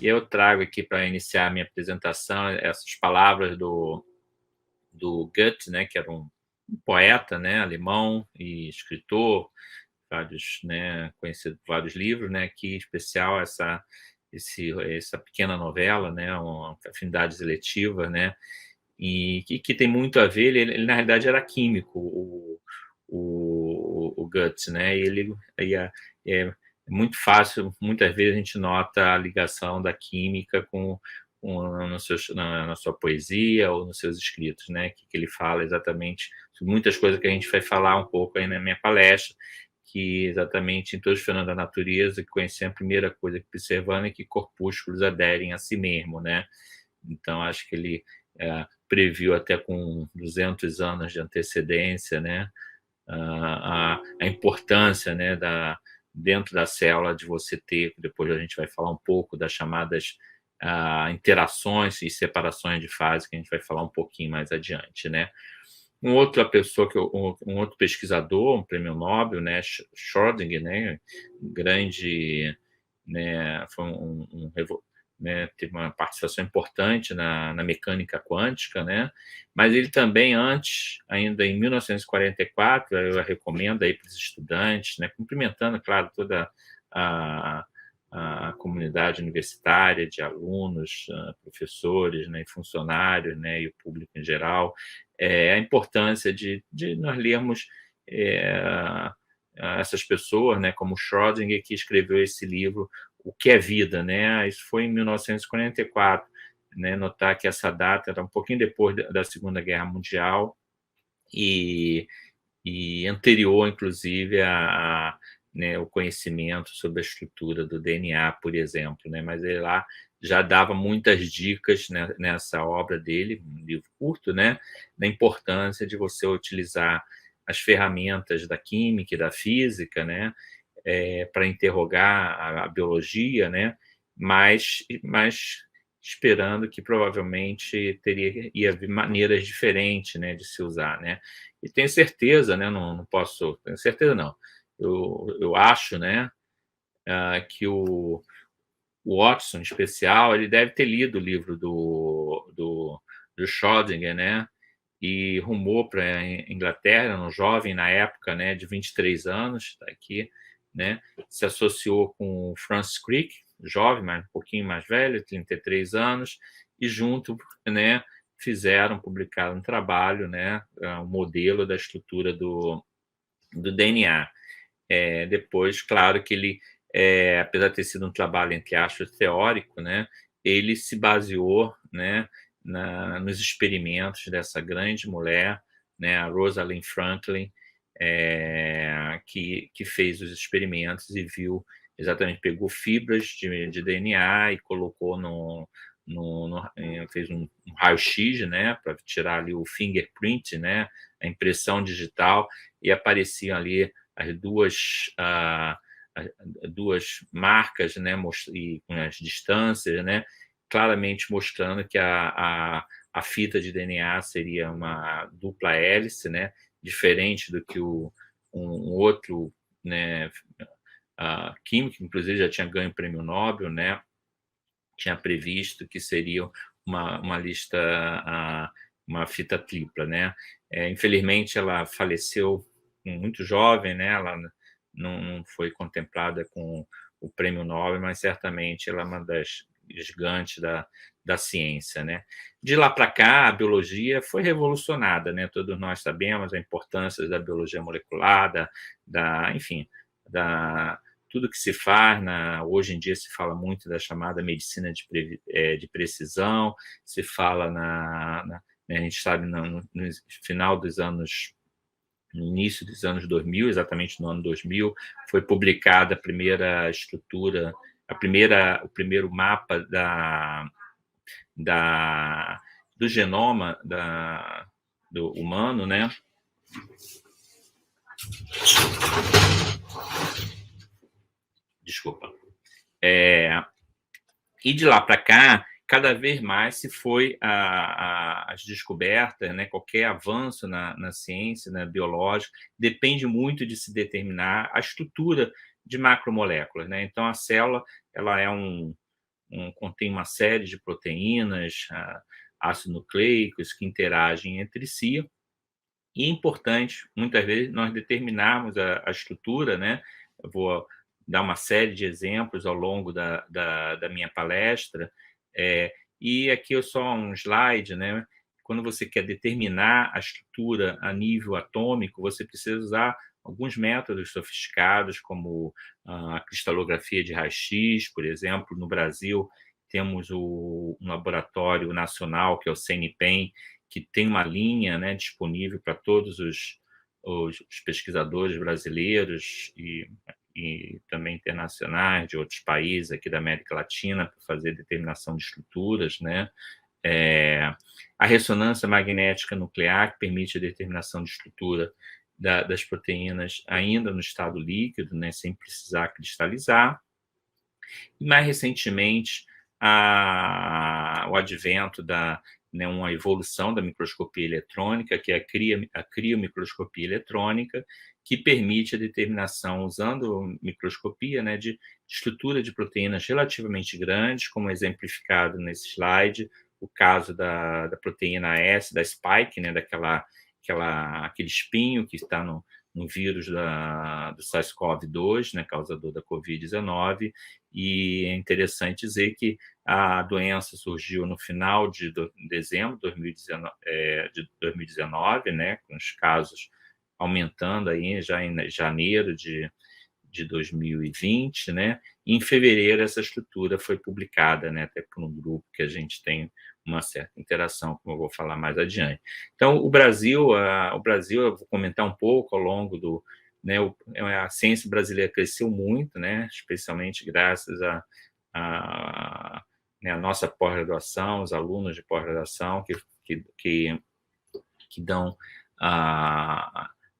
E eu trago aqui para iniciar a minha apresentação essas palavras do Goethe, né, que era um poeta, né, alemão e escritor, vários, né, conhecido por vários livros, né, aqui em especial essa pequena novela, né, uma Afinidades Eletivas, né, e que tem muito a ver. Ele na realidade era químico, o Goethe, né, e ele é muito fácil, muitas vezes a gente nota a ligação da química na sua poesia ou nos seus escritos, né, que ele fala exatamente sobre muitas coisas que a gente vai falar um pouco aí na minha palestra, que exatamente em todos os fenômenos da natureza, que conhecemos, a primeira coisa que observando é que corpúsculos aderem a si mesmo, né? Então, acho que ele previu até com 200 anos de antecedência, né, a importância, né, dentro da célula de você ter, depois a gente vai falar um pouco das chamadas interações e separações de fase, que a gente vai falar um pouquinho mais adiante, né. Outra pessoa, um outro pesquisador, um prêmio Nobel, né, Schrödinger, né, grande, né, foi né, teve uma participação importante na mecânica quântica, né, mas ele também antes, ainda em 1944, eu recomendo aí para os estudantes, né, cumprimentando, claro, toda a, a comunidade universitária de alunos, professores, né, e funcionários, né, e o público em geral, a importância de nós lermos essas pessoas, né, como Schrödinger, que escreveu esse livro, O que é Vida, né? Isso foi em 1944, né? Notar que essa data era um pouquinho depois da Segunda Guerra Mundial e anterior, inclusive, né, o conhecimento sobre a estrutura do DNA, por exemplo, né? Mas ele lá já dava muitas dicas, né, nessa obra dele, um livro curto, né, da importância de você utilizar as ferramentas da química e da física, né, para interrogar a biologia, né, mas esperando que provavelmente ia haver maneiras diferentes, né, de se usar, né. E tenho certeza, né, não posso, tenho certeza não, eu acho, né, que o Watson, em especial, ele deve ter lido o livro do Schrödinger, né, e rumou para a Inglaterra, um jovem na época, né, de 23 anos, está aqui, né, se associou com o Francis Crick, jovem, mas um pouquinho mais velho, 33 anos, e junto, né, publicaram um trabalho, né, um modelo da estrutura do DNA. Depois, claro que ele, apesar de ter sido um trabalho, entre aspas, teórico, né, ele se baseou, né, nos experimentos dessa grande mulher, né, a Rosalind Franklin, que fez os experimentos e viu exatamente, pegou fibras de DNA e colocou fez um raio-x, né, para tirar ali o fingerprint, né, a impressão digital, e apareciam ali as duas marcas, né, e com as distâncias, né, claramente mostrando que a fita de DNA seria uma dupla hélice, né, diferente do que um outro, né, químico, inclusive já tinha ganho o prêmio Nobel, né, tinha previsto que seria uma lista, uma fita tripla, né. Infelizmente, ela faleceu muito jovem, né, ela não foi contemplada com o prêmio Nobel, mas certamente ela é uma das gigantes da ciência, né. De lá para cá, a biologia foi revolucionada, né, todos nós sabemos a importância da biologia molecular, enfim, tudo que se faz, hoje em dia se fala muito da chamada medicina de precisão, se fala a gente sabe no final dos anos, no início dos anos 2000, exatamente no ano 2000, foi publicada a primeira estrutura, o primeiro mapa do genoma do humano, né? Desculpa. E de lá para cá, cada vez mais se foi as descobertas, né? Qualquer avanço na ciência, na biológica, depende muito de se determinar a estrutura de macromoléculas, né? Então, a célula ela é um contém uma série de proteínas, ácidos nucleicos que interagem entre si. E é importante, muitas vezes, nós determinarmos a estrutura, né? Eu vou dar uma série de exemplos ao longo da minha palestra, e aqui é só um slide, né? Quando você quer determinar a estrutura a nível atômico, você precisa usar alguns métodos sofisticados, como a cristalografia de raio-x, por exemplo. No Brasil, temos um laboratório nacional, que é o CNPEM, que tem uma linha, né, disponível para todos os pesquisadores brasileiros e também internacionais de outros países aqui da América Latina para fazer determinação de estruturas, né? A ressonância magnética nuclear, que permite a determinação de estrutura das proteínas ainda no estado líquido, né, sem precisar cristalizar. E mais recentemente, o advento né, uma evolução da microscopia eletrônica, que é a criomicroscopia eletrônica, que permite a determinação, usando microscopia, né, de estrutura de proteínas relativamente grandes, como exemplificado nesse slide, o caso da proteína S, da spike, né, aquele espinho que está no vírus do SARS-CoV-2, né, causador da Covid-19, e é interessante dizer que a doença surgiu no final de dezembro de 2019, né, com os casos aumentando aí já em janeiro de 2020, né? E em fevereiro essa estrutura foi publicada, né, até por um grupo que a gente tem uma certa interação, como eu vou falar mais adiante. Então, o Brasil, eu vou comentar um pouco ao longo né, a ciência brasileira cresceu muito, né, especialmente graças né, a nossa pós-graduação, os alunos de pós-graduação que dão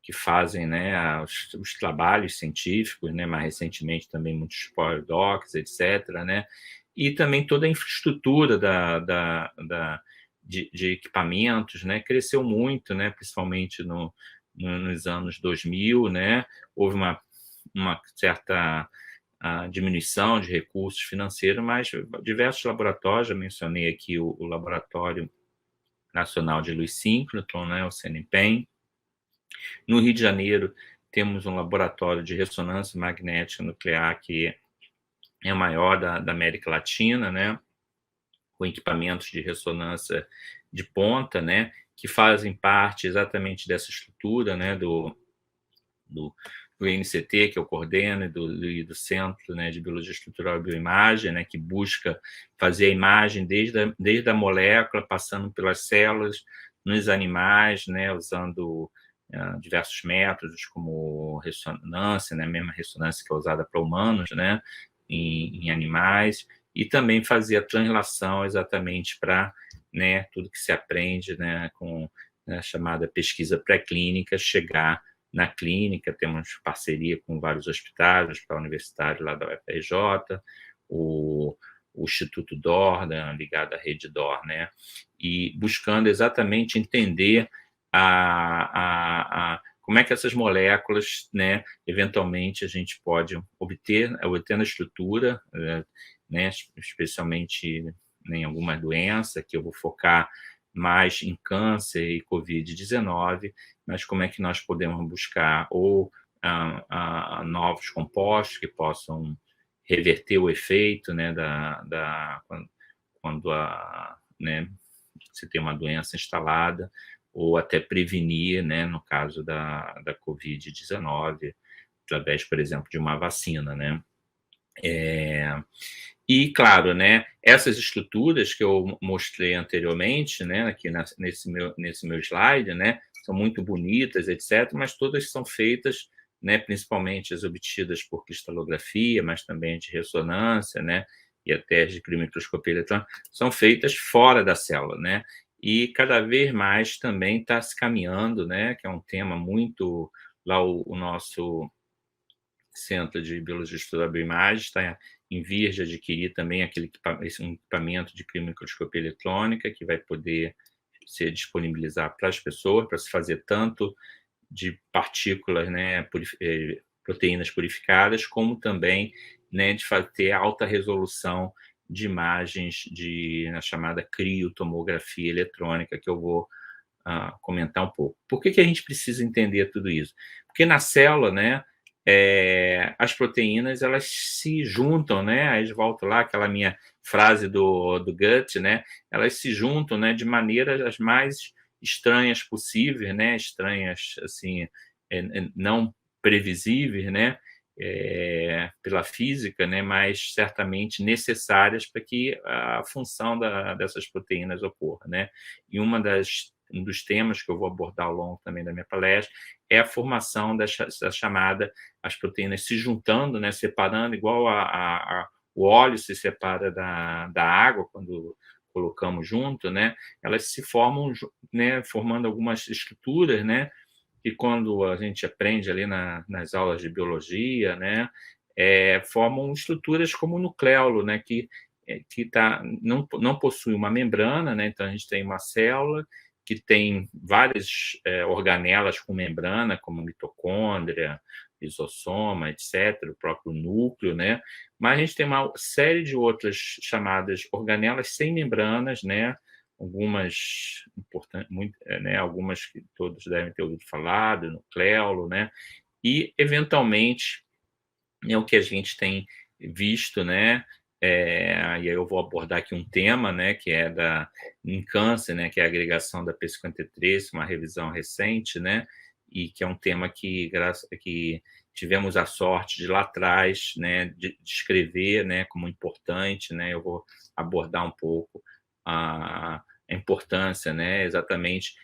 que fazem, né, os trabalhos científicos, né, mais recentemente também muitos pós-docs, etc., né, e também toda a infraestrutura de equipamentos, né, cresceu muito, né, principalmente nos anos 2000, né, houve uma certa diminuição de recursos financeiros, mas diversos laboratórios, já mencionei aqui o Laboratório Nacional de Lewis Simpleton, né, o CNPEM. No Rio de Janeiro, temos um laboratório de ressonância magnética nuclear que é o maior da América Latina, né, com equipamentos de ressonância de ponta, né, que fazem parte exatamente dessa estrutura, né, do INCT, que eu coordeno, e do Centro, né, de Biologia Estrutural e Bioimagem, né, que busca fazer a imagem desde a molécula, passando pelas células, nos animais, né, usando diversos métodos, como ressonância, né, a mesma ressonância que é usada para humanos, né, em animais, e também fazer a translação exatamente para, né, tudo que se aprende, né, com a chamada pesquisa pré-clínica, chegar na clínica. Temos parceria com vários hospitais, o Hospital Universitário lá da UFRJ, o Instituto DOR, né, ligado à rede DOR, né, e buscando exatamente entender como é que essas moléculas, né, eventualmente a gente pode obter a estrutura, né, especialmente em alguma doença, que eu vou focar mais em câncer e Covid-19, mas como é que nós podemos buscar novos compostos que possam reverter o efeito, né, quando né, se tem uma doença instalada, ou até prevenir, né, no caso da Covid-19, através, por exemplo, de uma vacina, né? E, claro, né, essas estruturas que eu mostrei anteriormente, né, aqui nesse meu slide, né, são muito bonitas, etc., mas todas são feitas, né, principalmente as obtidas por cristalografia, mas também de ressonância, né, e até de criomicroscopia eletrônica, são feitas fora da célula, né, e cada vez mais também está se caminhando, né, que é um tema muito... Lá o nosso Centro de Biologia Estrutural e Bioimagem está em vias de adquirir também um equipamento de criomicroscopia eletrônica que vai poder ser disponibilizado para as pessoas, para se fazer tanto de partículas, né, proteínas purificadas, como também, né, de fazer alta resolução de imagens na chamada criotomografia eletrônica, que eu vou comentar um pouco. Por que a gente precisa entender tudo isso? Porque na célula, né, as proteínas elas se juntam, né? Aí volto lá aquela minha frase do Gut, né? Elas se juntam, né, de maneiras as mais estranhas possíveis, né? Estranhas assim, não previsíveis, né? Pela física, né? Mas certamente necessárias para que a função dessas proteínas ocorra, né? E um dos temas que eu vou abordar ao longo também da minha palestra é a formação da chamada, as proteínas se juntando, né, separando, igual o óleo se separa da água quando colocamos junto, né, elas se formam, né, formando algumas estruturas, né, que quando a gente aprende ali nas aulas de biologia, né, formam estruturas como o nucleolo, né, não possui uma membrana, né, então a gente tem uma célula que tem várias organelas com membrana, como mitocôndria, lisossoma, etc., o próprio núcleo, né? Mas a gente tem uma série de outras chamadas organelas sem membranas, né? Algumas importantes, né? Algumas que todos devem ter ouvido falar, do nucleolo, né? E, eventualmente, é o que a gente tem visto, né? E aí eu vou abordar aqui um tema, né, que é em câncer, né, que é a agregação da P53, uma revisão recente, né, e que é um tema que tivemos a sorte de lá atrás, né, de escrever, né, como importante, né. Eu vou abordar um pouco a importância, né, exatamente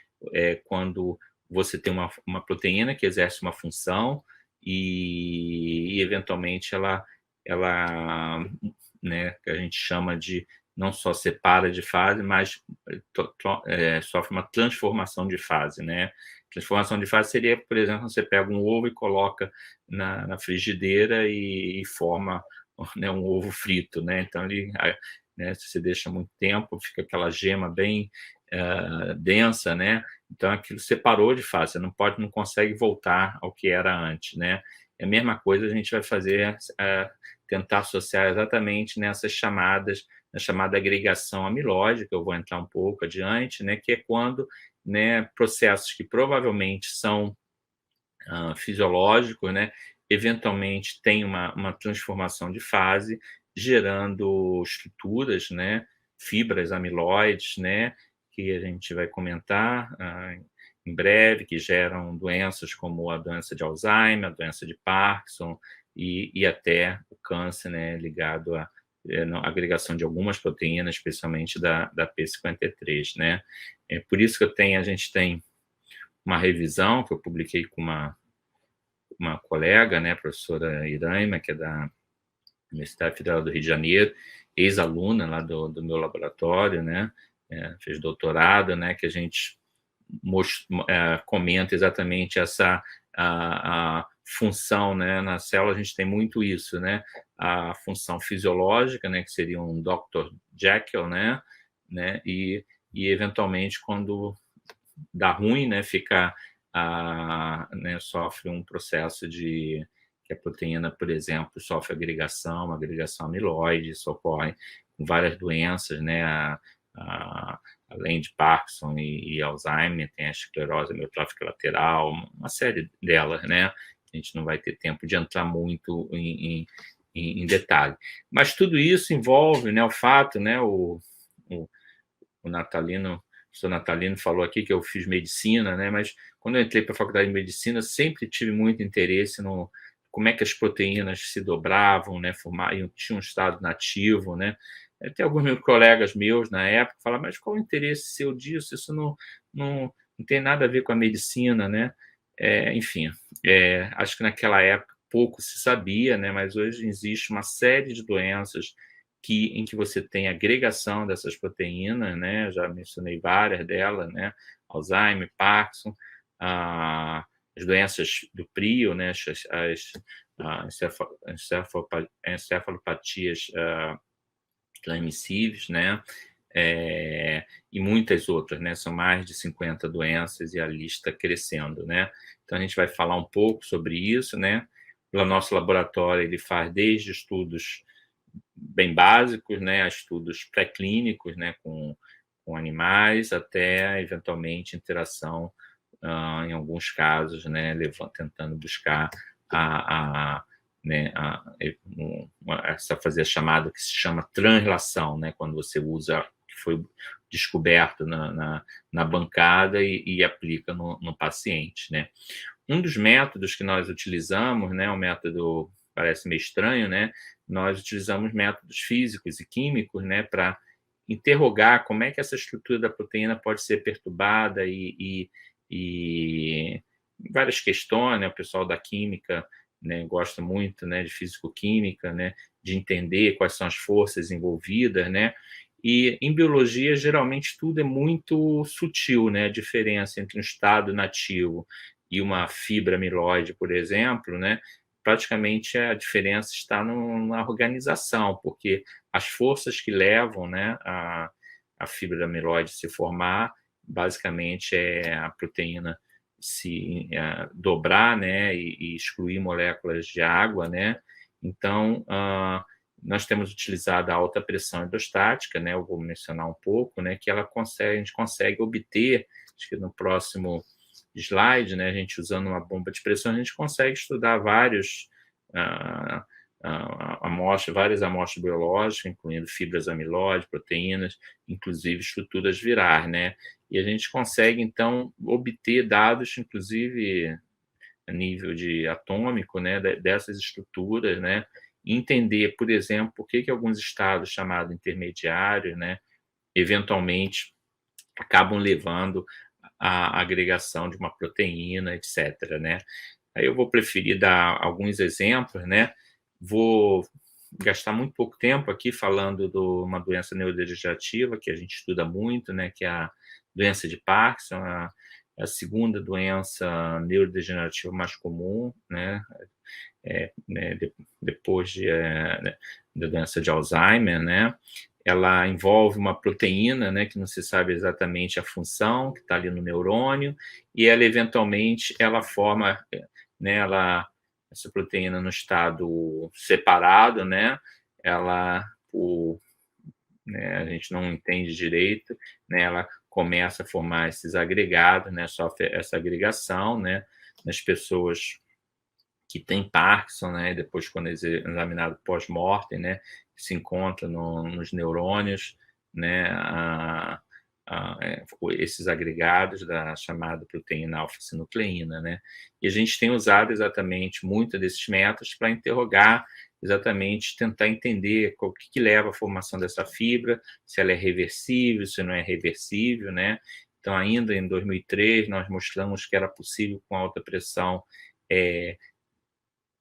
quando você tem uma proteína que exerce uma função e eventualmente ela, né, que a gente chama de não só separa de fase, mas sofre uma transformação de fase, né? Transformação de fase seria, por exemplo, você pega um ovo e coloca na frigideira e forma, né, um ovo frito, né? Então né, se você deixa muito tempo, fica aquela gema bem densa, né? Então aquilo separou de fase, você não consegue voltar ao que era antes, né? É a mesma coisa a gente vai fazer, tentar associar exatamente nessas chamadas, na chamada agregação amilóide, que eu vou entrar um pouco adiante, né? Que é quando, né, processos que provavelmente são fisiológicos, né? Eventualmente tem uma transformação de fase, gerando estruturas, né? Fibras amiloides, né? Que a gente vai comentar em breve, que geram doenças como a doença de Alzheimer, a doença de Parkinson e até o câncer, né, ligado à agregação de algumas proteínas, especialmente da P53, né? É por isso que a gente tem uma revisão que eu publiquei com uma colega, né, a professora Iraima, que é da Universidade Federal do Rio de Janeiro, ex-aluna lá do meu laboratório, né, fez doutorado, né, que a gente comenta exatamente essa a função, né, na célula a gente tem muito isso, né, a função fisiológica, né, que seria um Dr. Jekyll, né, e eventualmente quando dá ruim, né, né, sofre um processo que a proteína, por exemplo, sofre agregação amiloide, isso ocorre com várias doenças, né, além de Parkinson e Alzheimer, tem a esclerose amiotrófica lateral, uma série delas, né? A gente não vai ter tempo de entrar muito em detalhe. Mas tudo isso envolve, né, o fato, né, o Natalino, o professor Natalino falou aqui que eu fiz medicina, né, mas quando eu entrei para a faculdade de medicina, sempre tive muito interesse no como é que as proteínas se dobravam, né, tinham um estado nativo, né. Tem alguns meus colegas meus na época falaram, mas qual o interesse seu disso? Isso não tem nada a ver com a medicina, né. Enfim, acho que naquela época pouco se sabia, né, mas hoje existe uma série de doenças em que você tem agregação dessas proteínas, né, já mencionei várias delas, né, Alzheimer, Parkinson, as doenças do prio, né, encefalopatias transmissíveis, né, e muitas outras, né, são mais de 50 doenças e a lista crescendo, né. Então a gente vai falar um pouco sobre isso, né. O nosso laboratório ele faz desde estudos bem básicos, né, a estudos pré-clínicos, né, com animais, até, eventualmente, interação, em alguns casos, né, tentando buscar a, né, essa fazer a chamada que se chama translação, né, quando você usa que foi descoberto na bancada e aplica no paciente, né. Um dos métodos que nós utilizamos, né, um método parece meio estranho, né, nós utilizamos métodos físicos e químicos, né, para interrogar como é que essa estrutura da proteína pode ser perturbada e várias questões, né, o pessoal da química, né, gosta muito, né, de físico-química, né, de entender quais são as forças envolvidas, né, e em biologia, geralmente, tudo é muito sutil, né, a diferença entre um estado nativo e uma fibra amiloide, por exemplo, né, praticamente a diferença está na organização, porque as forças que levam, né, a fibra amiloide se formar, basicamente, é a proteína se dobrar, né, e excluir moléculas de água, né. Então, nós temos utilizado a alta pressão hidrostática, né, eu vou mencionar um pouco, né, que a gente consegue obter, acho que no próximo slide, né, a gente usando uma bomba de pressão, a gente consegue estudar vários várias amostras biológicas, incluindo fibras amiloide, proteínas, inclusive estruturas virais, né? E a gente consegue, então, obter dados, inclusive a nível de atômico, né, dessas estruturas, né? E entender, por exemplo, por que alguns estados chamados intermediários, né, eventualmente acabam levando à agregação de uma proteína, etc., né? Aí eu vou preferir dar alguns exemplos, né? Vou gastar muito pouco tempo aqui falando de uma doença neurodegenerativa que a gente estuda muito, né? Que é a doença de Parkinson, a segunda doença neurodegenerativa mais comum, né? Depois da doença de Alzheimer, né? Ela envolve uma proteína, né, que não se sabe exatamente a função, que está ali no neurônio, e ela, eventualmente, ela forma, né, essa proteína no estado separado, né, né, a gente não entende direito, né, ela começa a formar esses agregados, né, sofre essa agregação, né, nas pessoas que têm Parkinson, né, depois quando é examinado pós-mortem, né, se encontra nos neurônios, né, esses agregados da chamada proteína alfa-sinucleína, né, e a gente tem usado exatamente muitos desses métodos para interrogar, exatamente tentar entender o que leva à formação dessa fibra, se ela é reversível, se não é reversível, né. Então, ainda em 2003, nós mostramos que era possível, com alta pressão,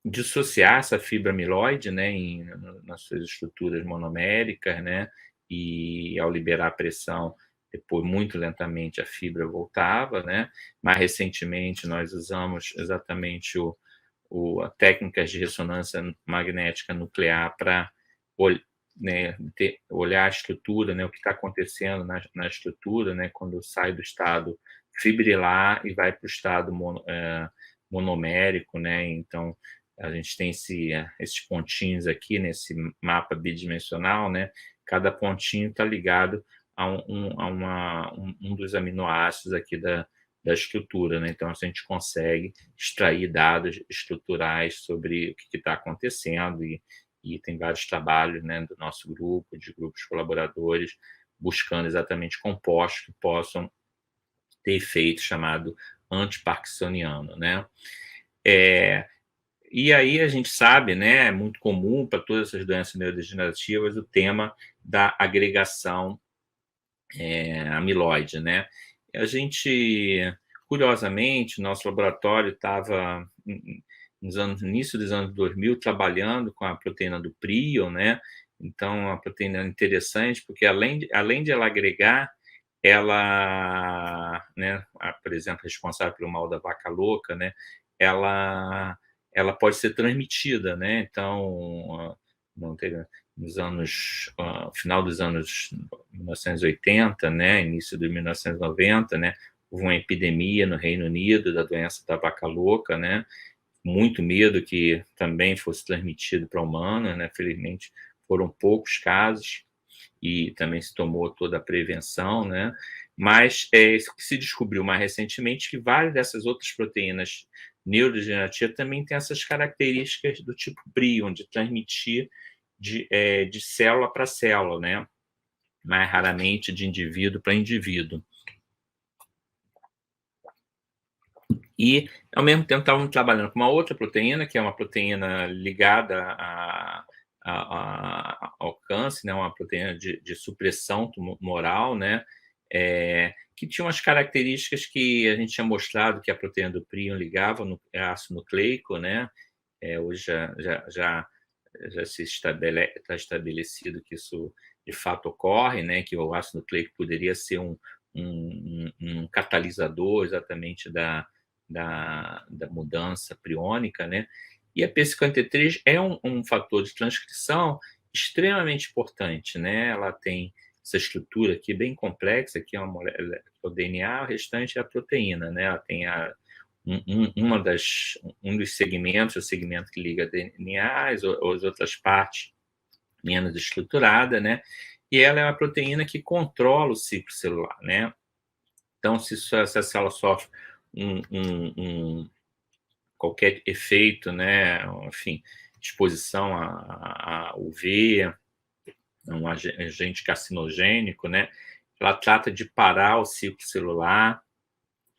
dissociar essa fibra amiloide, né, nas suas estruturas monoméricas, né, e ao liberar a pressão, depois, muito lentamente, a fibra voltava, né. Mais recentemente, nós usamos exatamente técnicas de ressonância magnética nuclear para né, olhar a estrutura, né, o que está acontecendo na estrutura, né, quando sai do estado fibrilar e vai para o estado monomérico, né. Então, a gente tem esses pontinhos aqui nesse mapa bidimensional, né? Cada pontinho está ligado a um dos aminoácidos aqui da estrutura, né? Então, a gente consegue extrair dados estruturais sobre o que está acontecendo e tem vários trabalhos, né, do nosso grupo, de grupos colaboradores, buscando exatamente compostos que possam ter efeito chamado antiparkinsoniano, né? E aí a gente sabe, né, é muito comum para todas essas doenças neurodegenerativas o tema da agregação amiloide, né? A gente, curiosamente, nosso laboratório estava no início dos anos 2000 trabalhando com a proteína do prion, né? Então, a proteína é interessante porque além de ela agregar, ela, né, por exemplo, responsável pelo mal da vaca louca, né? Ela pode ser transmitida, né? Então, nos anos, final dos anos 1980, né, início de 1990, né, houve uma epidemia no Reino Unido da doença da vaca louca, né, muito medo que também fosse transmitido para humanos, né, felizmente foram poucos casos e também se tomou toda a prevenção, né? Mas se descobriu mais recentemente que várias dessas outras proteínas neurodegenerativas também têm essas características do tipo prion, de transmitir de célula para célula, né? Mais raramente de indivíduo para indivíduo. E, ao mesmo tempo, estavam trabalhando com uma outra proteína, que é uma proteína ligada ao câncer, né? Uma proteína de supressão tumoral, né? Que tinha umas características que a gente tinha mostrado que a proteína do prion ligava no ácido nucleico, né? Hoje já está estabelecido que isso de fato ocorre, né? Que o ácido nucleico poderia ser um catalisador exatamente da mudança priônica, né? E a P53 é um fator de transcrição extremamente importante, né? Ela tem essa estrutura aqui bem complexa, que é o DNA, o restante é a proteína, né? Ela tem um dos segmentos, o segmento que liga DNA, as outras partes menos estruturada, né? E ela é uma proteína que controla o ciclo celular, né? Então, se a célula sofre qualquer efeito, né? Enfim, exposição a UV, um agente carcinogênico, né? Ela trata de parar o ciclo celular,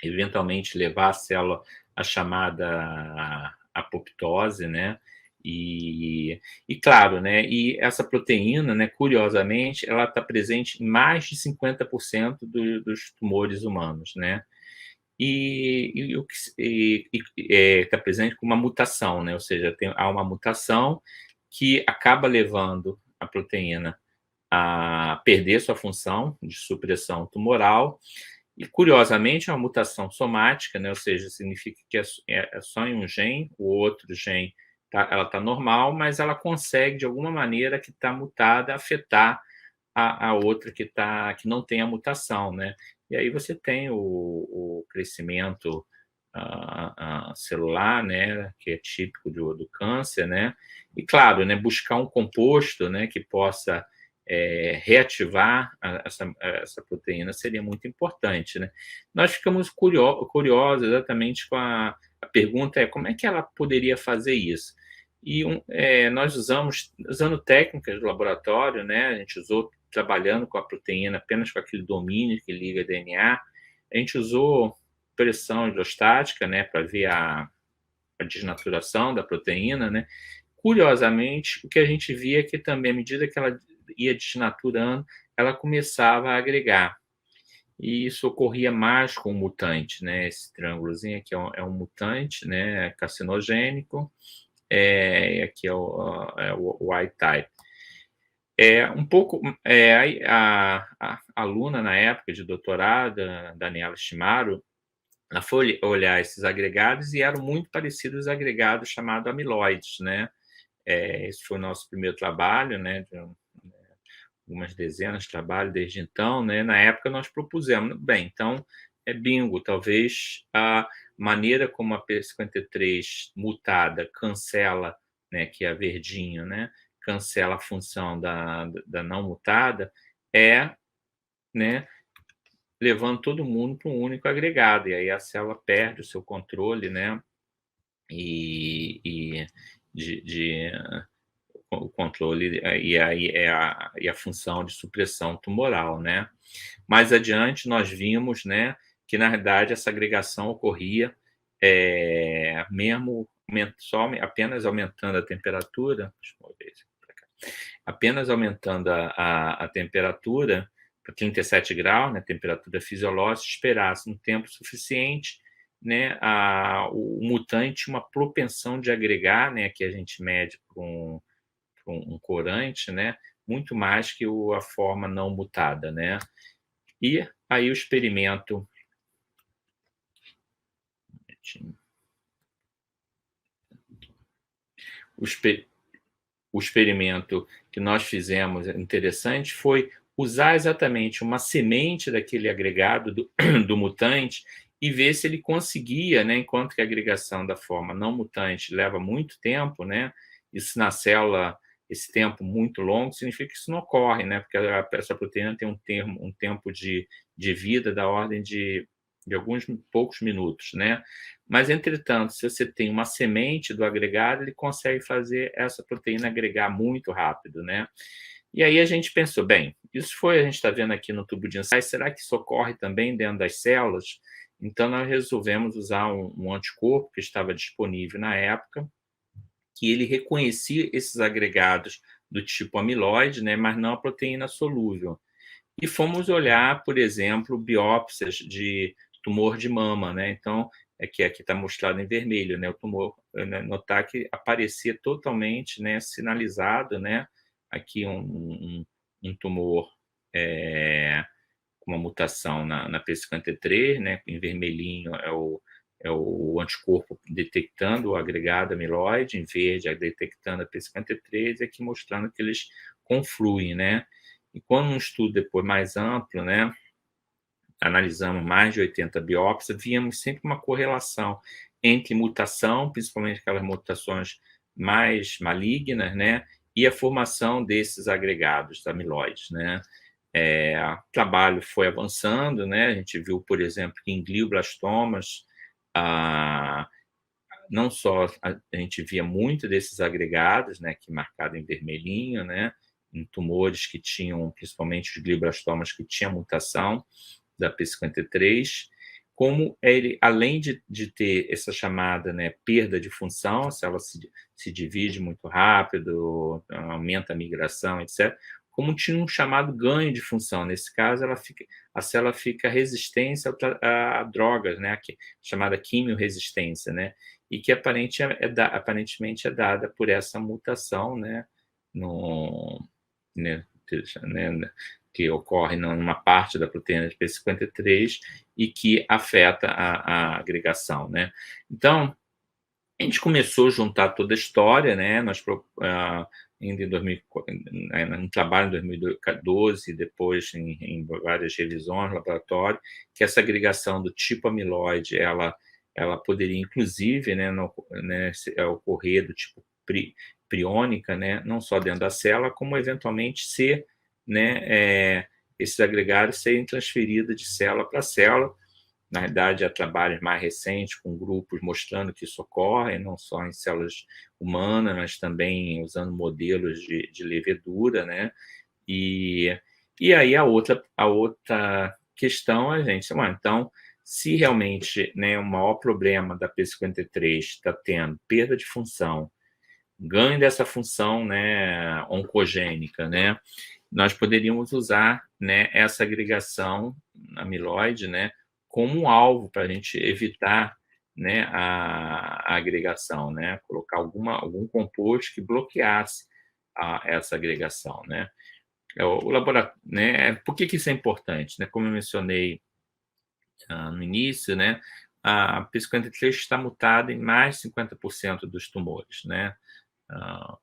eventualmente levar a célula à chamada apoptose, né? E claro, né? E essa proteína, né? Curiosamente, ela está presente em mais de 50% dos tumores humanos, né? E está presente com uma mutação, né? Ou seja, há uma mutação que acaba levando a proteína a perder sua função de supressão tumoral. E, curiosamente, é uma mutação somática, né? Ou seja, significa que é só em um gene, o outro gene ela está normal, mas ela consegue, de alguma maneira que está mutada, afetar a outra que não tem a mutação, né? E aí você tem o crescimento celular, né? Que é típico do câncer, né? E, claro, né? Buscar um composto, né? Que possa reativar essa proteína seria muito importante, né? Nós ficamos curiosos exatamente com a pergunta como é que ela poderia fazer isso? E nós usando técnicas do laboratório, né? A gente usou trabalhando com a proteína apenas com aquele domínio que liga DNA, a gente usou pressão hidrostática, né? Para ver a desnaturação da proteína, né? Curiosamente, o que a gente via é que também, à medida que ela ia desnaturando, ela começava a agregar. E isso ocorria mais com o mutante, né? Esse triângulozinho aqui é um mutante, né? Carcinogênico, aqui é o white type. Um pouco, a aluna na época de doutorado, Daniela Shimaro, ela foi olhar esses agregados e eram muito parecidos aos agregados chamados amiloides, né? Esse foi o nosso primeiro trabalho, né? Algumas dezenas de trabalhos desde então, né? Na época nós propusemos, bem, então é bingo, talvez a maneira como a P53 mutada cancela, né? Que é a verdinho, né? Cancela a função da não mutada, né? Levando todo mundo para um único agregado, e aí a célula perde o seu controle, né? E o controle e aí a função de supressão tumoral, né? Mais adiante nós vimos, né, que na verdade essa agregação ocorria mesmo apenas aumentando a temperatura, apenas aumentando a temperatura para 37 graus, né, temperatura fisiológica, esperasse um tempo suficiente, né, o mutante tinha uma propensão de agregar, né, que a gente mede com um corante, né, muito mais que a forma não mutada, né? E aí o experimento que nós fizemos interessante foi usar exatamente uma semente daquele agregado do mutante e ver se ele conseguia, né, enquanto que a agregação da forma não mutante leva muito tempo, né, isso na célula esse tempo muito longo, significa que isso não ocorre, né? Porque essa proteína tem um tempo de vida da ordem de alguns poucos minutos, né? Mas, entretanto, se você tem uma semente do agregado, ele consegue fazer essa proteína agregar muito rápido, né? E aí a gente pensou, bem, isso foi, a gente está vendo aqui no tubo de ensaio, será que isso ocorre também dentro das células? Então, nós resolvemos usar um anticorpo que estava disponível na época, que ele reconhecia esses agregados do tipo amiloide, né, mas não a proteína solúvel. E fomos olhar, por exemplo, biópsias de tumor de mama, né? Então, aqui está mostrado em vermelho, né? O tumor, né? Notar que aparecia totalmente, né, sinalizado, né? Aqui um tumor com uma mutação na P53, né? Em vermelhinho é o anticorpo detectando o agregado amiloide, em verde é detectando a P53, e aqui mostrando que eles confluem, né? E quando um estudo depois mais amplo, né, analisamos mais de 80 biópsias, víamos sempre uma correlação entre mutação, principalmente aquelas mutações mais malignas, né, e a formação desses agregados amiloides, né. O trabalho foi avançando, né, a gente viu, por exemplo, que em glioblastomas, não só a gente via muito desses agregados, né, aqui marcado em vermelhinho, né, em tumores que tinham, principalmente os glioblastomas que tinham mutação da P53, como ele, além de ter essa chamada, né, perda de função, a célula se divide muito rápido, aumenta a migração, etc., como tinha um chamado ganho de função. Nesse caso, a célula fica resistência a drogas, né, chamada quimiorresistência, né, e que aparentemente é dada por essa mutação, né, no, né, que ocorre numa parte da proteína de P53 e que afeta a agregação, né? Então, a gente começou a juntar toda a história, né? Nós ainda em 2000, um trabalho em 2012, depois em várias revisões no laboratório, que essa agregação do tipo amiloide, ela poderia, inclusive, né, ocorrer do tipo priônica, né, não só dentro da célula, como eventualmente ser, né, esses agregados serem transferidos de célula para célula. Na verdade, há trabalhos mais recentes com grupos mostrando que isso ocorre, não só em células humanas, mas também usando modelos de levedura, né? E aí a outra questão é, gente, então, se realmente, né, o maior problema da P53 está tendo perda de função, ganho dessa função, né, oncogênica, né, nós poderíamos usar, né, essa agregação amiloide, né, como um alvo para a gente evitar, né, a agregação, né, colocar algum composto que bloqueasse essa agregação, né. O laboratório, né, por que isso é importante, né? Como eu mencionei no início, né, a P53 está mutada em mais de 50% dos tumores, né. Ah,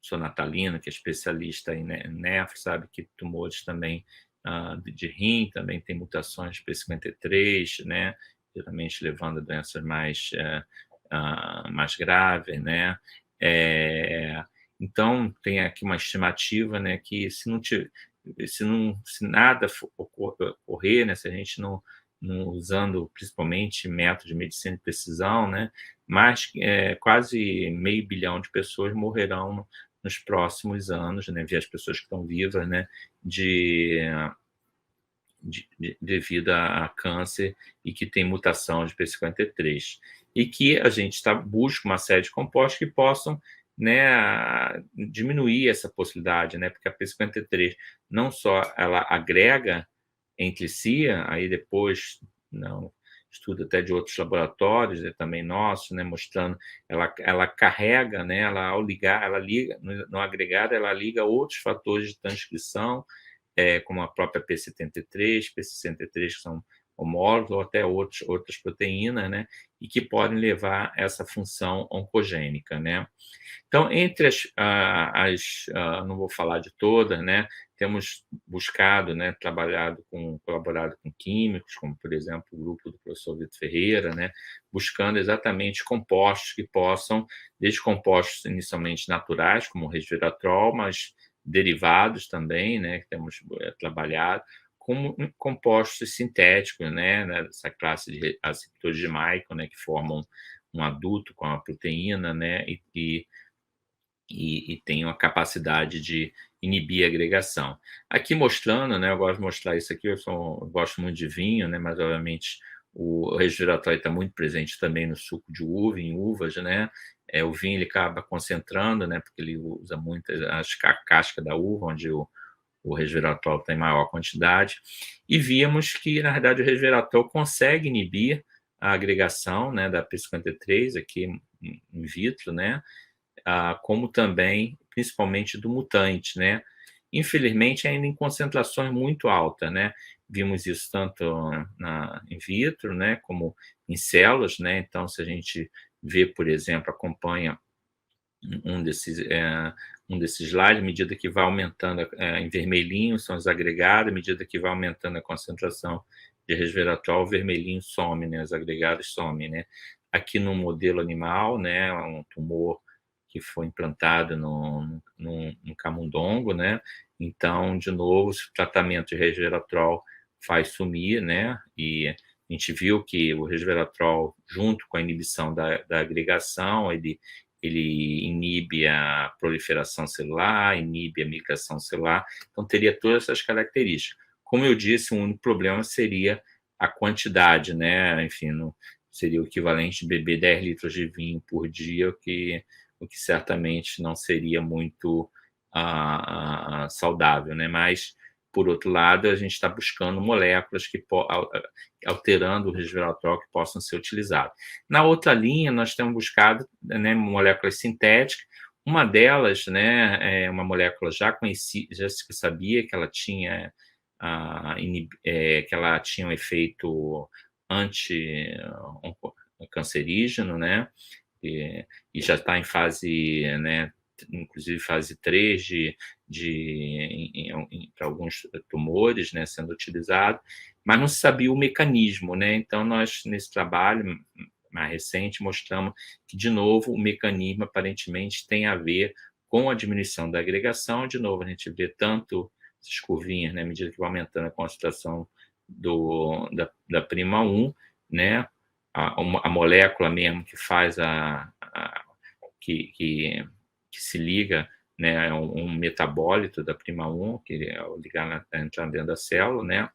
sou Natalina, que é especialista em nefro, sabe que tumores também de rim também tem mutações de P53, né, geralmente levando a doenças mais graves, né. Então tem aqui uma estimativa, né, que se nada ocorrer, né, se a gente não usando principalmente métodos de medicina de precisão, né, mas quase 500 milhão de pessoas morrerão nos próximos anos, né, ver as pessoas que estão vivas, né, devido a câncer e que tem mutação de P53. E que a gente busca uma série de compostos que possam, né, diminuir essa possibilidade, né, porque a P53 não só ela agrega entre si, aí depois não estudo até de outros laboratórios, também nossos, né, mostrando ela carrega, né, ao ligar, ela liga no agregado, ela liga outros fatores de transcrição, como a própria P73, P63, que são macromódulos ou até outras proteínas, né, e que podem levar a essa função oncogênica, né. Então, entre não vou falar de todas, né, temos buscado, né, colaborado com químicos, como, por exemplo, o grupo do professor Vitor Ferreira, né, buscando exatamente compostos que possam, desde compostos inicialmente naturais, como o resveratrol, mas derivados também, né, que temos trabalhado, como compostos sintéticos, né, dessa classe de receptores de Michael, né, que formam um adulto com a proteína, né, e tem uma capacidade de inibir a agregação. Aqui mostrando, né, eu gosto de mostrar isso aqui, eu gosto muito de vinho, né, mas obviamente o resveratrol está muito presente também no suco de uva, em uvas, né, o vinho ele acaba concentrando, né, porque ele usa muito a casca da uva, onde o resveratrol tem maior quantidade, e víamos que, na verdade, o resveratrol consegue inibir a agregação, né, da P53 aqui in vitro, né, como também, principalmente, do mutante, né. Infelizmente, ainda em concentrações muito altas, né. Vimos isso tanto in vitro, né, como em células, né. Então, se a gente vê, por exemplo, acompanha um desses slides, à medida que vai aumentando, em vermelhinho são os agregados, à medida que vai aumentando a concentração de resveratrol, o vermelhinho some, né, os agregados somem, né. Aqui no modelo animal, né, um tumor que foi implantado no camundongo, né, então, de novo, o tratamento de resveratrol faz sumir, né, e a gente viu que o resveratrol, junto com a inibição da agregação, ele inibe a proliferação celular, inibe a migração celular, então teria todas essas características. Como eu disse, o único problema seria a quantidade, né, enfim, seria o equivalente de beber 10 litros de vinho por dia, o que certamente não seria muito saudável, né, mas, por outro lado, a gente está buscando moléculas que alterando o resveratrol que possam ser utilizadas. Na outra linha, nós temos buscado, né, moléculas sintéticas. Uma delas, né, é uma molécula já conhecida, já se sabia que ela tinha que ela tinha um efeito anti-cancerígeno, né, e já está em fase, né, inclusive fase 3 para alguns tumores, né, sendo utilizado, mas não se sabia o mecanismo, né? Então, nós, nesse trabalho mais recente, mostramos que, de novo, o mecanismo aparentemente tem a ver com a diminuição da agregação. De novo, a gente vê tanto essas curvinhas, né, à medida que vai aumentando a concentração da prima 1, né, a molécula mesmo que faz que se liga, né, é um metabólito da prima 1, que é o ligar entrar dentro da célula, né. A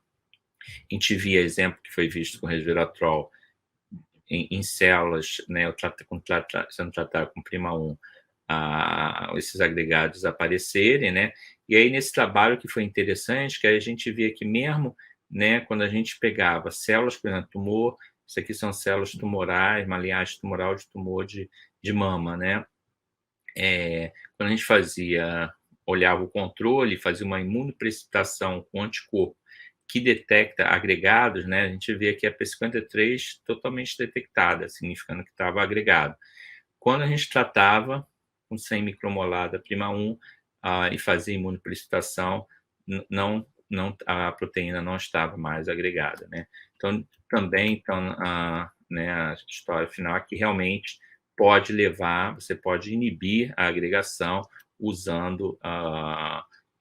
gente via exemplo que foi visto com resveratrol em células, né, sendo tratado com prima 1, esses agregados aparecerem, né. E aí, nesse trabalho que foi interessante, que a gente via que mesmo, né, quando a gente pegava células, por exemplo, tumor, isso aqui são células tumorais, uma linhagem tumoral de tumor de mama, né. Quando a gente olhava o controle, fazia uma imunoprecipitação com anticorpo que detecta agregados, né, a gente vê aqui a P53 totalmente detectada, significando que estava agregado. Quando a gente tratava com 100 micromolar da prima 1 e fazia imunoprecipitação, a proteína não estava mais agregada, né. Então, também, né, a história final é que realmente você pode inibir a agregação usando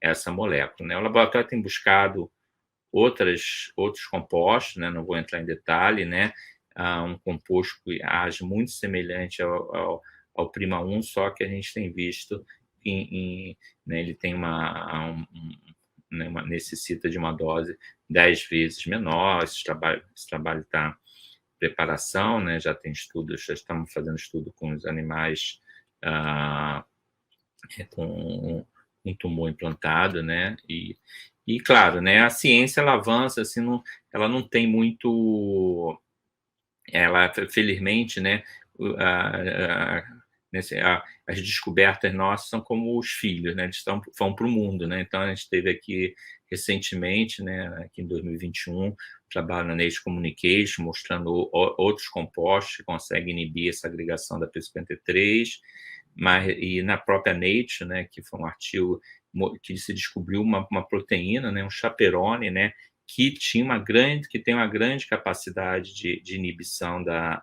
essa molécula, né. O laboratório tem buscado outros compostos, né, não vou entrar em detalhe, né, um composto que age muito semelhante ao prima 1, só que a gente tem visto né, ele tem né, necessita de uma dose 10 vezes menor. Esse trabalho está em preparação, né, já estamos fazendo estudo com os animais com um tumor implantado, né, e claro, né, a ciência ela avança, assim, ela não tem muito, felizmente, né, as descobertas nossas são como os filhos, né, eles vão para o mundo, né, então a gente teve aqui recentemente, né, aqui em 2021, trabalho na Nature Communication, mostrando outros compostos que conseguem inibir essa agregação da P53, e na própria Nature, né, que foi um artigo que se descobriu uma proteína, né, um chaperone, né, que tem uma grande capacidade de inibição da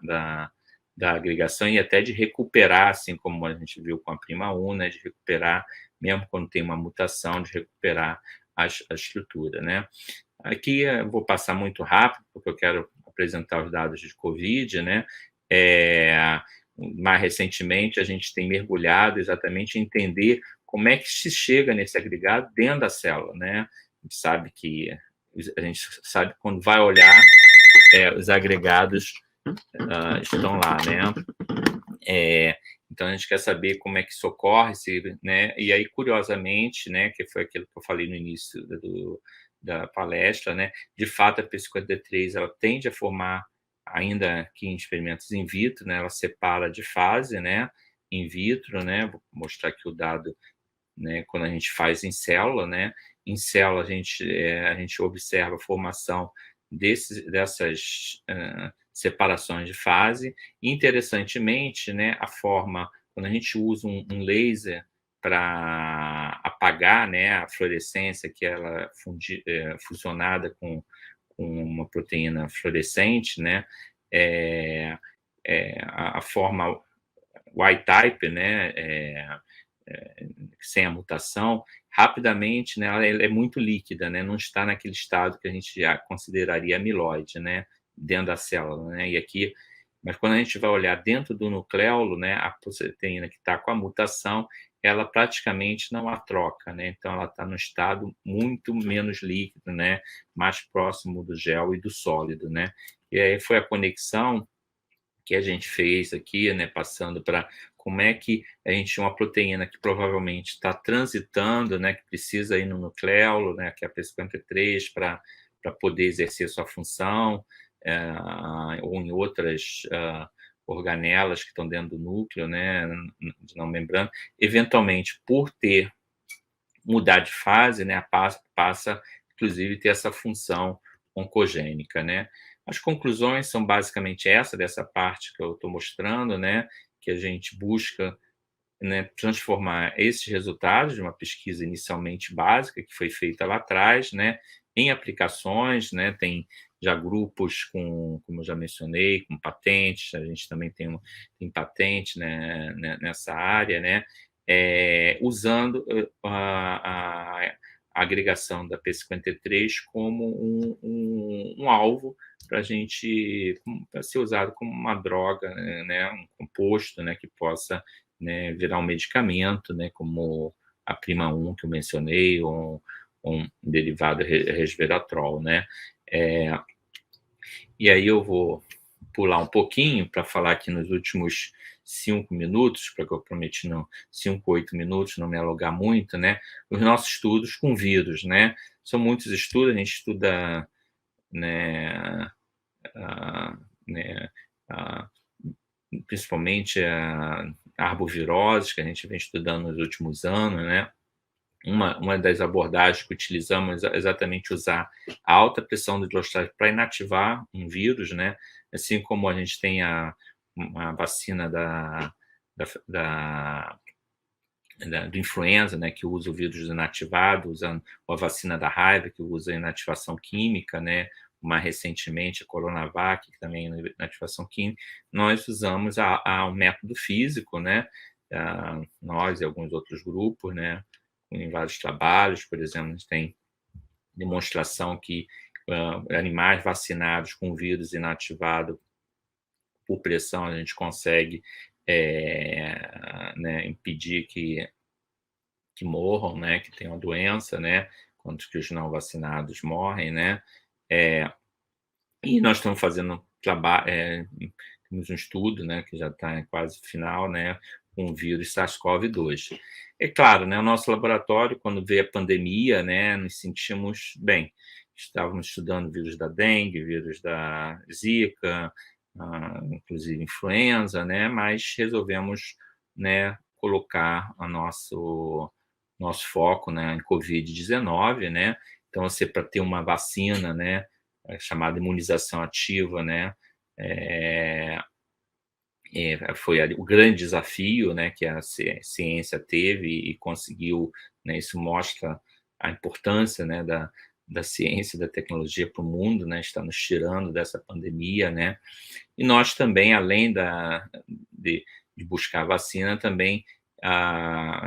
agregação e até de recuperar, assim como a gente viu com a prima 1, né, de recuperar, mesmo quando tem uma mutação, de recuperar a estrutura, né. Aqui eu vou passar muito rápido, porque eu quero apresentar os dados de Covid, né. Mais recentemente, a gente tem mergulhado exatamente em entender como é que se chega nesse agregado dentro da célula, né. A gente sabe quando vai olhar, os agregados estão lá, né. Então a gente quer saber como é que isso ocorre, né, e aí curiosamente, né, que foi aquilo que eu falei no início da palestra, né, de fato a P53 ela tende a formar, ainda aqui em experimentos in vitro, né, ela separa de fase, né, in vitro, né, vou mostrar aqui o dado, né, quando a gente faz em célula, né, em célula a gente observa a formação dessas separações de fase. Interessantemente, né, a forma, quando a gente usa um laser para apagar, né, a fluorescência, que ela fusionada com uma proteína fluorescente, né, a forma Y-type, né, sem a mutação, rapidamente, né, ela é muito líquida, né, não está naquele estado que a gente já consideraria amiloide, né, dentro da célula, né, mas quando a gente vai olhar dentro do nucleolo, né, a proteína que está com a mutação, ela praticamente não a troca, né, então ela está no estado muito menos líquido, né, mais próximo do gel e do sólido, né, e aí foi a conexão que a gente fez aqui, né, passando para como é que a gente tinha uma proteína que provavelmente está transitando, né, que precisa ir no nucleolo, né, que é a P53, para poder exercer sua função, ou em outras organelas que estão dentro do núcleo, né, de não membrana, eventualmente, por mudar de fase, né, passa, inclusive, ter essa função oncogênica, né. As conclusões são basicamente dessa parte que eu estou mostrando, né, que a gente busca, né, transformar esses resultados de uma pesquisa inicialmente básica, que foi feita lá atrás, né, em aplicações, né, tem já grupos como eu já mencionei, com patentes, a gente também tem patente, né, nessa área, né, usando a agregação da P53 como um alvo para ser usado como uma droga, né, um composto, né, que possa, né, virar um medicamento, né, como a prima 1 que eu mencionei, ou um derivado resveratrol, né. E aí eu vou pular um pouquinho para falar aqui nos últimos 5 minutos, porque eu prometi 5, 8 minutos, não me alongar muito, né, os nossos estudos com vírus, né. São muitos estudos, a gente estuda, né, né, principalmente a arboviroses, que a gente vem estudando nos últimos anos, né. Uma das abordagens que utilizamos é exatamente usar a alta pressão do hidrostático para inativar um vírus, né, assim como a gente tem uma vacina do influenza, né, que usa o vírus inativado, usando a vacina da raiva, que usa a inativação química, né, mais recentemente a Coronavac, que também é inativação química, nós usamos um método físico, né, nós e alguns outros grupos, né, em vários trabalhos, por exemplo, a gente tem demonstração que animais vacinados com vírus inativado por pressão, a gente consegue né, impedir que morram, né, que tenham a doença, né, quanto que os não vacinados morrem, né. E nós estamos fazendo temos um estudo, né, que já está em quase final, né, com o vírus SARS-CoV-2. É claro, né, o nosso laboratório, quando veio a pandemia, né, nos sentimos bem. Estávamos estudando vírus da dengue, vírus da zika, inclusive influenza, né, mas resolvemos, né, colocar nosso foco, né, em Covid-19, né. Então, você, para ter uma vacina, né, chamada imunização ativa, né, foi ali o grande desafio, né, que a ciência teve e conseguiu, né, isso mostra a importância, né, da ciência e da tecnologia para o mundo, né, está nos tirando dessa pandemia, né. E nós também, além de de buscar a vacina, também,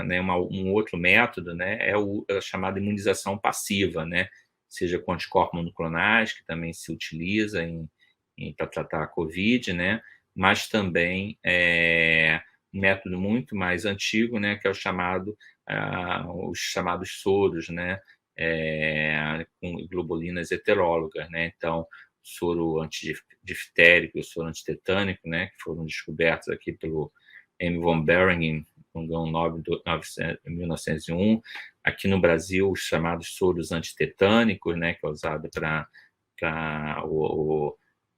né, um outro método, né, é a chamada imunização passiva, né, seja com anticorpos monoclonais, que também se utiliza para tratar a covid, né, mas também, um método muito mais antigo, né, que é os chamados soros, né, com globalinas heterólogas, né. Então, soro antidiftérico e o soro antitetânico, né, que foram descobertos aqui pelo M. von Behring, com o nome em 1901. Aqui no Brasil, os chamados soros antitetânicos, né, que é usado para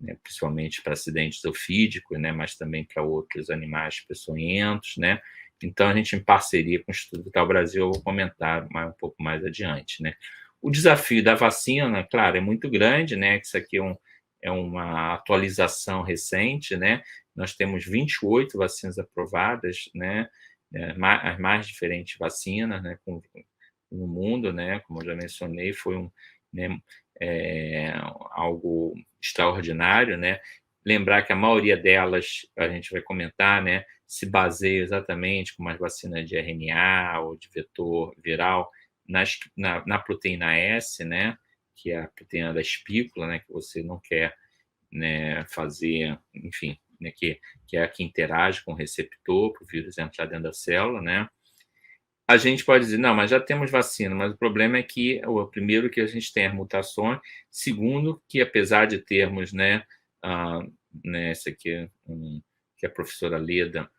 né, principalmente para acidentes ofídicos, né, mas também para outros animais peçonhentos, né. Então, a gente, em parceria com o Instituto Vital Brasil, eu vou comentar um pouco mais adiante, né. O desafio da vacina, claro, é muito grande, né, que isso aqui é uma atualização recente, né. Nós temos 28 vacinas aprovadas, né, as mais diferentes vacinas, né, no mundo, né, como eu já mencionei, foi né, algo extraordinário, né. Lembrar que a maioria delas, a gente vai comentar, né, se baseia exatamente como as vacinas de RNA ou de vetor viral na proteína S, né, que é a proteína da espícula, né, que você não quer, né, fazer, enfim, né, que é a que interage com o receptor para o vírus entrar dentro da célula, né. A gente pode dizer: "Não, mas já temos vacina", mas o problema é que, primeiro, que a gente tem as mutações, segundo, que apesar de termos, né, ah, né, esse aqui que a professora Leda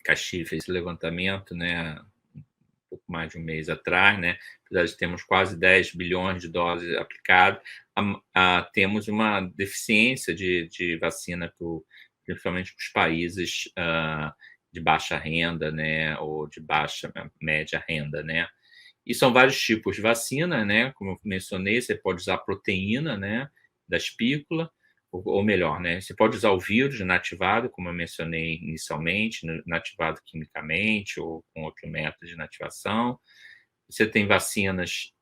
Castilho fez esse levantamento, né, um pouco mais de um mês atrás, né, apesar de termos quase 10 bilhões de doses aplicadas, temos uma deficiência de vacina principalmente para os países, de baixa renda, né, ou de baixa, média renda, né. E são vários tipos de vacina, né, como eu mencionei, você pode usar a proteína, né, da espícula, ou melhor, né, você pode usar o vírus inativado, como eu mencionei inicialmente, inativado quimicamente ou com outro método de inativação. Você tem vacinas,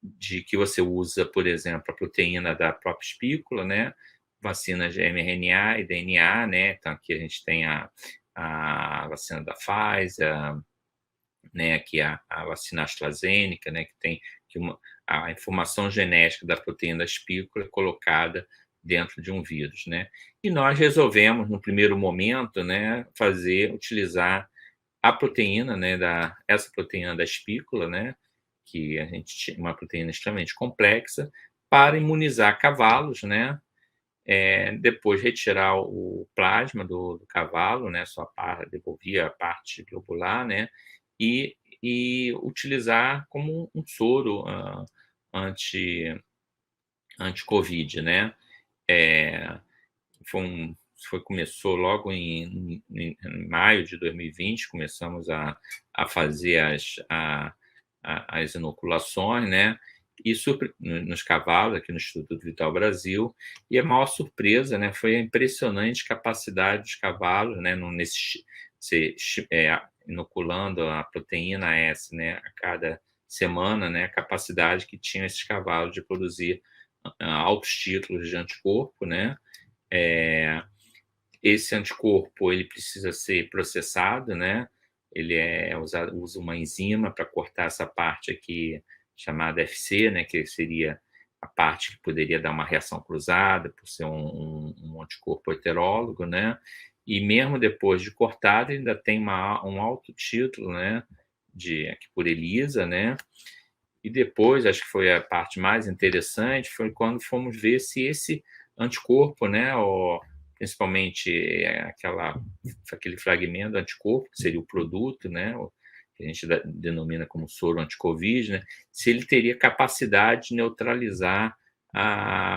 de que você usa, por exemplo, a proteína da própria espícula, né, vacinas de mRNA e DNA, né, então aqui a gente tem a vacina da Pfizer, né, que é a vacina AstraZeneca, né, que tem a informação genética da proteína da espícula colocada dentro de um vírus, né. E nós resolvemos, no primeiro momento, né, utilizar a proteína, né, essa proteína da espícula, né, que a gente tinha uma proteína extremamente complexa, para imunizar cavalos, né, depois retirar o plasma do cavalo, né, só devolvia a parte globular, né, e utilizar como um soro, anti anti-covid, né. Eh, começou logo em maio de 2020, começamos a fazer as inoculações, né, e nos cavalos, aqui no Instituto Vital Brasil, e a maior surpresa, né, foi a impressionante capacidade dos cavalos, né, inoculando a proteína S, né, a cada semana, né, a capacidade que tinham esses cavalos de produzir, altos títulos de anticorpo, né. Eh, Esse anticorpo, ele precisa ser processado, né, ele usa uma enzima para cortar essa parte aqui chamada FC, né, que seria a parte que poderia dar uma reação cruzada, por ser um anticorpo heterólogo, né, e mesmo depois de cortado ainda tem um alto título, né, por ELISA, né, e depois, acho que foi a parte mais interessante, foi quando fomos ver se esse anticorpo, né, principalmente aquele fragmento do anticorpo, que seria o produto, né, que a gente denomina como soro anti-Covid, né, se ele teria capacidade de neutralizar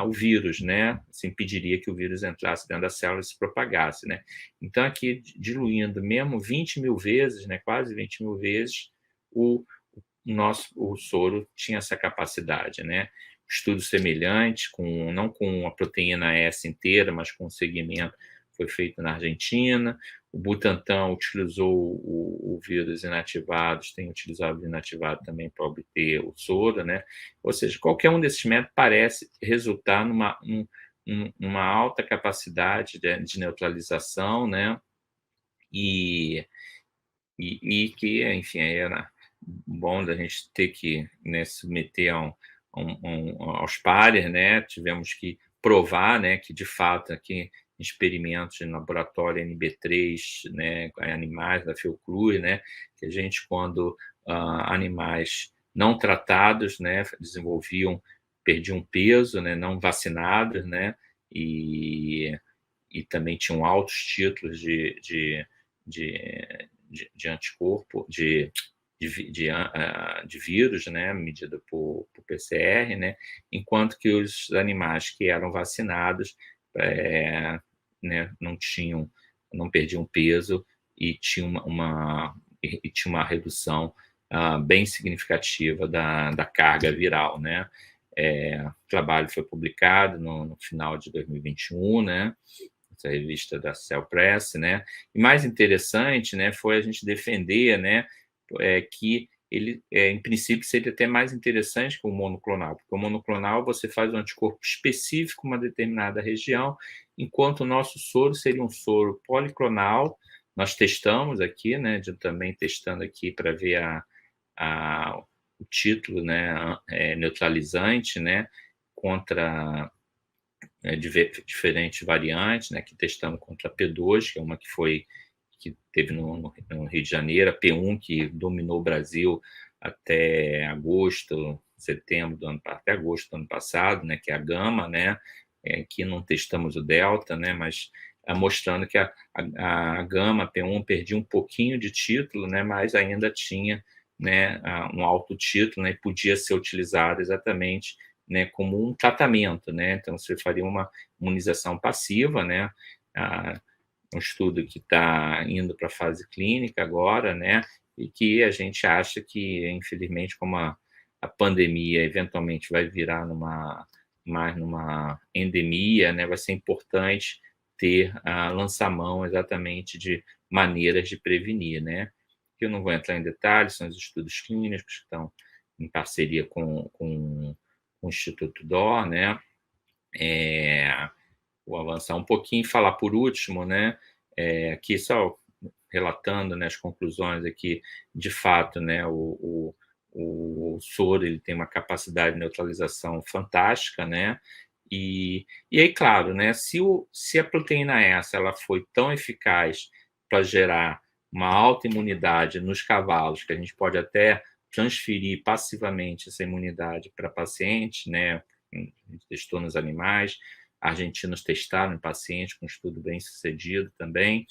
o vírus, né, se impediria que o vírus entrasse dentro da célula e se propagasse, né. Então, aqui, diluindo mesmo 20 mil vezes, né, quase 20 mil vezes, o o soro tinha essa capacidade, né? Estudo semelhante, não com a proteína S inteira, mas com um segmento, foi feito na Argentina. O Butantan utilizou o vírus inativados, tem utilizado o inativado também para obter o soro, né? Ou seja, qualquer um desses métodos parece resultar numa alta capacidade de neutralização, né? E que, enfim, era bom da gente ter que, né, submeter aos pares, né? Tivemos que provar, né, que de fato aqui em experimentos em laboratório NB3, né, em animais da Fiocruz, né, que a gente, quando animais não tratados, né, perdiam peso, né, não vacinados, né, e, e também tinham altos títulos de anticorpo, de vírus, né, medido por PCR, né, enquanto que os animais que eram vacinados, né, não perdiam peso e tinham uma redução bem significativa da carga viral, né. O trabalho foi publicado no final de 2021, né, essa revista da Cell Press, né? E mais interessante, né, foi a gente defender, né, que ele, em princípio, seria até mais interessante que o monoclonal, porque o monoclonal você faz um anticorpo específico em uma determinada região, enquanto o nosso soro seria um soro policlonal. Nós testamos aqui, né, também testando aqui para ver o título, né, neutralizante, né, contra diferentes variantes, né, que testamos contra a P2, que é uma que teve no Rio de Janeiro, a P1, que dominou o Brasil até setembro até agosto do ano passado, né, que é a Gama, né, que não testamos o Delta, né, mas mostrando que a Gama P1 perdia um pouquinho de título, né, mas ainda tinha, né, um alto título, né, e podia ser utilizado exatamente, né, como um tratamento, né? Então você faria uma imunização passiva, né? Um estudo que está indo para a fase clínica agora, né? E que a gente acha que, infelizmente, como a pandemia eventualmente vai virar mais numa endemia, né? Vai ser importante lançar mão exatamente de maneiras de prevenir, né? Que eu não vou entrar em detalhes, são os estudos clínicos que estão em parceria com o Instituto DOR, né? Vou avançar um pouquinho e falar por último, né? Aqui só relatando, né, as conclusões aqui, de fato, né, o soro ele tem uma capacidade de neutralização fantástica, né? E aí, claro, né, se a proteína S ela foi tão eficaz para gerar uma alta imunidade nos cavalos, que a gente pode até transferir passivamente essa imunidade para paciente, né? A gente testou nos animais, argentinos testaram em pacientes com estudo bem sucedido também.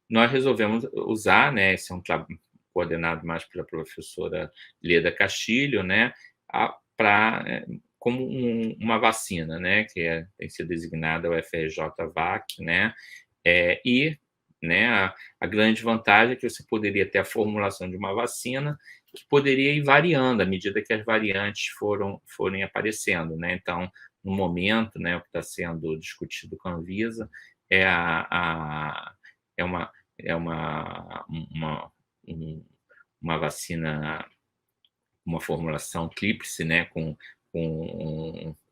Nós resolvemos usar, né, esse é um trabalho coordenado mais pela professora Leda Castilho, né, como uma vacina, né, que tem sido designada o FRJ-VAC, né, e, né, a grande vantagem é que você poderia ter a formulação de uma vacina que poderia ir variando à medida que as variantes forem aparecendo, né. Então, no momento, né, o que está sendo discutido com a Anvisa é uma uma vacina, uma formulação tríplice, né, com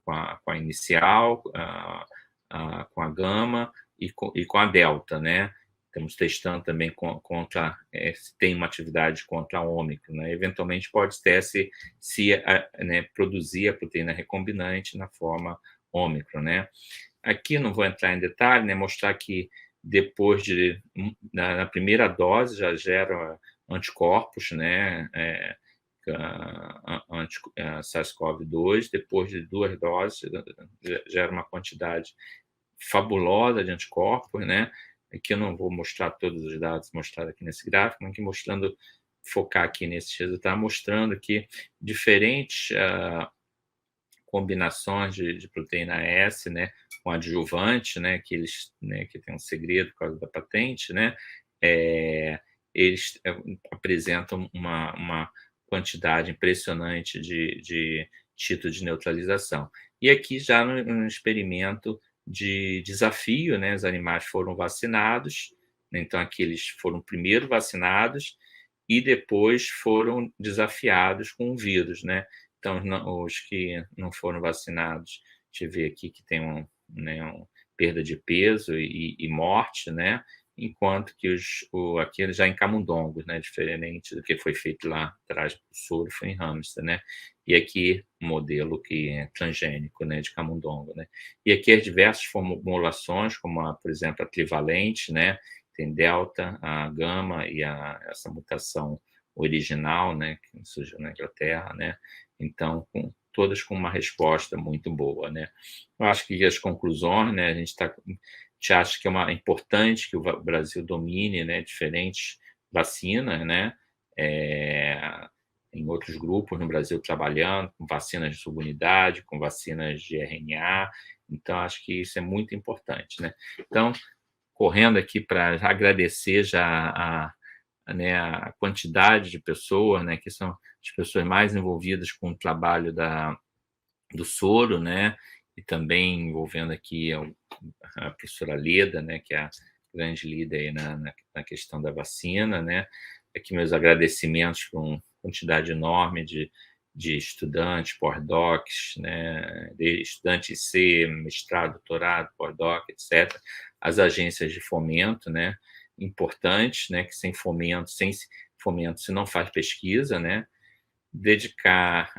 a inicial, com a gama e com a delta, né? Estamos testando também contra se tem uma atividade contra a ômicron, né? Eventualmente pode ter né, produzir a proteína recombinante na forma ômicron, né? Aqui não vou entrar em detalhe, né? Mostrar que depois na primeira dose já gera anticorpos, né? SARS-CoV-2, depois de 2 doses gera uma quantidade fabulosa de anticorpos, né? Aqui eu não vou mostrar todos os dados mostrados aqui nesse gráfico, mas aqui focar aqui nesse resultado, mostrando que diferentes combinações de proteína S, né, com adjuvante, né, que tem um segredo por causa da patente, né, eles apresentam uma quantidade impressionante de títulos de neutralização. E aqui já no experimento de desafio, né, os animais foram vacinados, né, então aqui eles foram primeiro vacinados e depois foram desafiados com o vírus, né. Então os que não foram vacinados, deixa eu ver aqui que tem né, perda de peso e morte, né, enquanto que aqui já em camundongos, né, diferente do que foi feito lá atrás, o soro foi em hamster, né, e aqui modelo que é transgênico, né, de camundongo, né. E aqui as diversas formulações, como por exemplo, a trivalente, né, tem delta, a gama e essa mutação original, né, que surgiu na Inglaterra, né, então todas com uma resposta muito boa, né. Eu acho que as conclusões, né, a gente acha que é importante que o Brasil domine, né, diferentes vacinas, né, em outros grupos no Brasil trabalhando com vacinas de subunidade, com vacinas de RNA, então acho que isso é muito importante, né. Então, correndo aqui para agradecer já né, a quantidade de pessoas, né, que são as pessoas mais envolvidas com o trabalho do soro, né, e também envolvendo aqui a professora Leda, né, que é a grande líder aí na questão da vacina, né. Aqui meus agradecimentos por uma quantidade enorme de estudantes, pós-docs, né, de estudantes C, mestrado, doutorado, pós-doc, etc. As agências de fomento, né, importantes, né, que sem fomento se não faz pesquisa, né. Dedicar,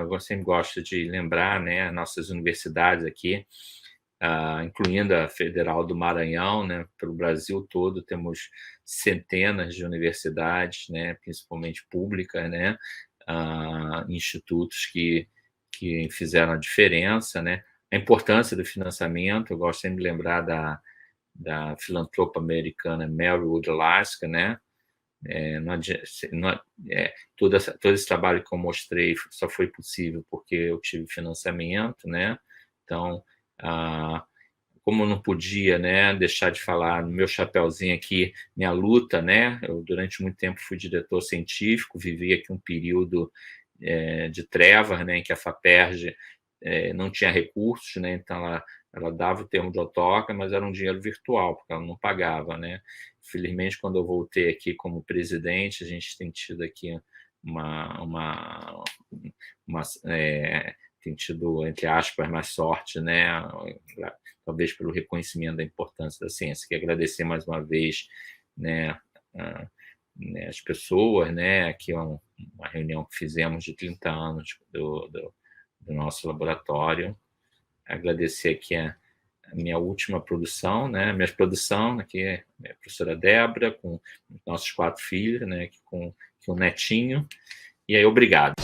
eu sempre gosto de lembrar, né, nossas universidades aqui, incluindo a Federal do Maranhão, né, pelo Brasil todo temos centenas de universidades, né, principalmente públicas, né, institutos que fizeram a diferença, né. A importância do financiamento, eu gosto sempre de lembrar da filantropa americana Mary Woodlaska, né, não não, todo esse trabalho que eu mostrei só foi possível porque eu tive financiamento, né? Então, como eu não podia, né, deixar de falar no meu chapéuzinho aqui, minha luta, né? Eu durante muito tempo fui diretor científico, vivi aqui um período de trevas, né, em que a Faperj não tinha recursos, né? Então ela dava o termo de outorga, mas era um dinheiro virtual, porque ela não pagava, né? Felizmente, quando eu voltei aqui como presidente, a gente tem tido aqui tem tido, entre aspas, mais sorte, né? Talvez pelo reconhecimento da importância da ciência. Quero agradecer mais uma vez, né, as pessoas, né? Aqui é uma reunião que fizemos de 30 anos do nosso laboratório. Agradecer aqui a minha última produção, né? Minha produção aqui é a professora Débora, com nossos 4 filhos, né? Com o netinho. E aí, obrigado.